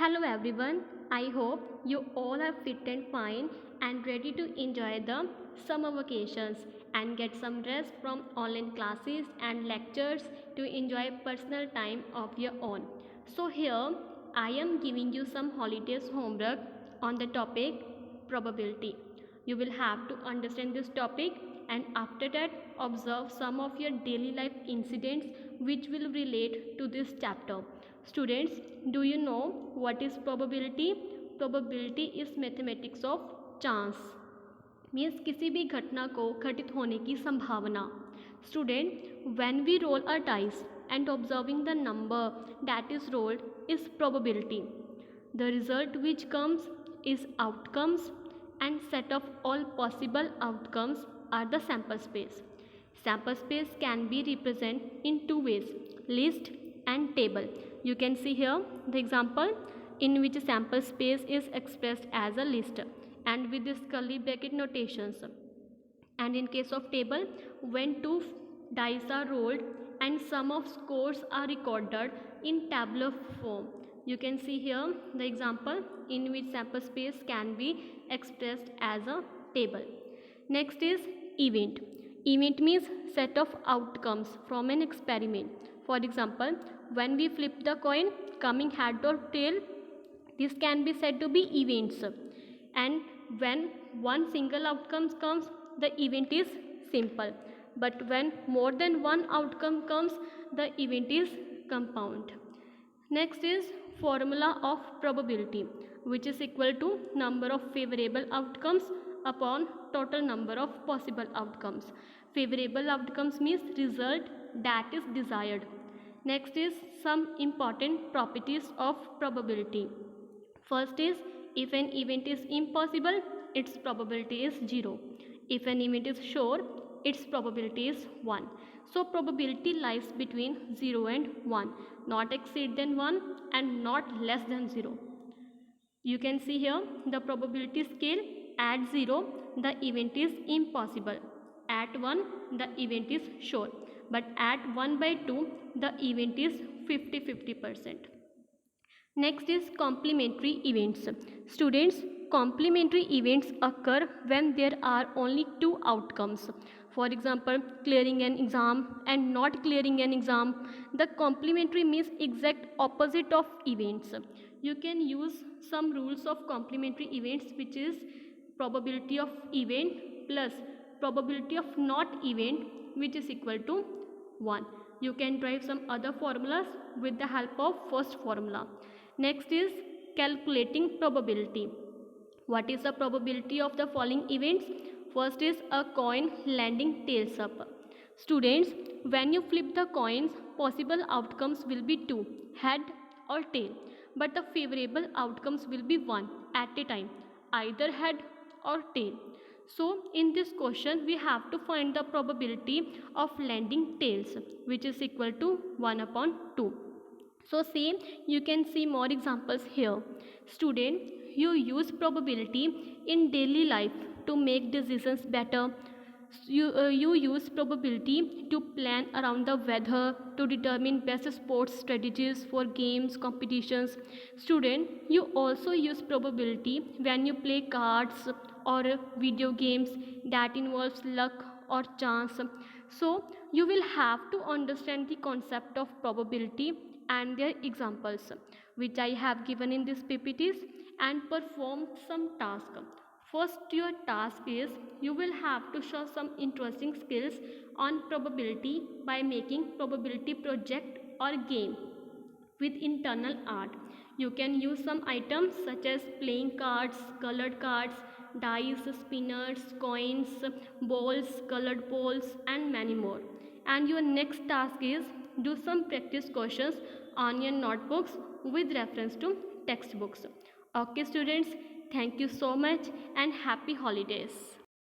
Hello everyone, I hope you all are fit and fine and ready to enjoy the summer vacations and get some rest from online classes and lectures to enjoy personal time of your own. So here I am giving you some holidays homework on the topic probability. You will have to understand this topic and after that observe some of your daily life incidents which will relate to this chapter. Students, do you know what is probability? Probability is mathematics of chance. Means किसी भी घटना को घटित होने की संभावना. Student, when we roll a dice and observing the number that is rolled is probability. The result which comes is outcomes and set of all possible outcomes are the sample space. Sample space can be represented in two ways, list and table. You can see here the example in which sample space is expressed as a list and with this curly bracket notations. And in case of table, when two dice are rolled and sum of scores are recorded in tabular form. You can see here the example in which sample space can be expressed as a table. Next is event. Event means set of outcomes from an experiment. For example, when we flip the coin coming head or tail, this can be said to be events. And when one single outcome comes, the event is simple. But when more than one outcome comes, the event is compound. Next is formula of probability, which is equal to number of favorable outcomes upon total number of possible outcomes. Favorable outcomes means result that is desired. Next is some important properties of probability. First is, if an event is impossible, its probability is 0. If an event is sure, its probability is 1. So probability lies between 0 and 1, not exceed than 1 and not less than 0. You can see here the probability scale. At 0 the event is impossible, at 1 the event is sure, but at 1/2 the event is 50-50%. Next is complementary events. Students, complementary events occur when there are only two outcomes. For example, clearing an exam and not clearing an exam. The complementary means exact opposite of events. You can use some rules of complementary events, which is probability of event plus probability of not event, which is equal to 1. You can derive some other formulas with the help of first formula. Next is calculating probability. What is the probability of the following events? First is a coin landing tails up. Students, when you flip the coins, possible outcomes will be 2, head or tail, but the favorable outcomes will be 1 at a time, either head or tail. So in this question we have to find the probability of landing tails, which is equal to 1/2. So same, you can see more examples here. Student, you use probability in daily life to make decisions better. You use probability to plan around the weather, to determine best sports strategies for games, competitions. Student, you also use probability when you play cards or video games that involves luck or chance. So you will have to understand the concept of probability and their examples, which I have given in this PPTs, and perform some task. First, your task is you will have to show some interesting skills on probability by making probability project or game with internal art. You can use some items such as playing cards, colored cards, dice, spinners, coins, balls, colored balls, and many more. And your next task is do some practice questions on your notebooks with reference to textbooks. Okay students, thank you so much and happy holidays.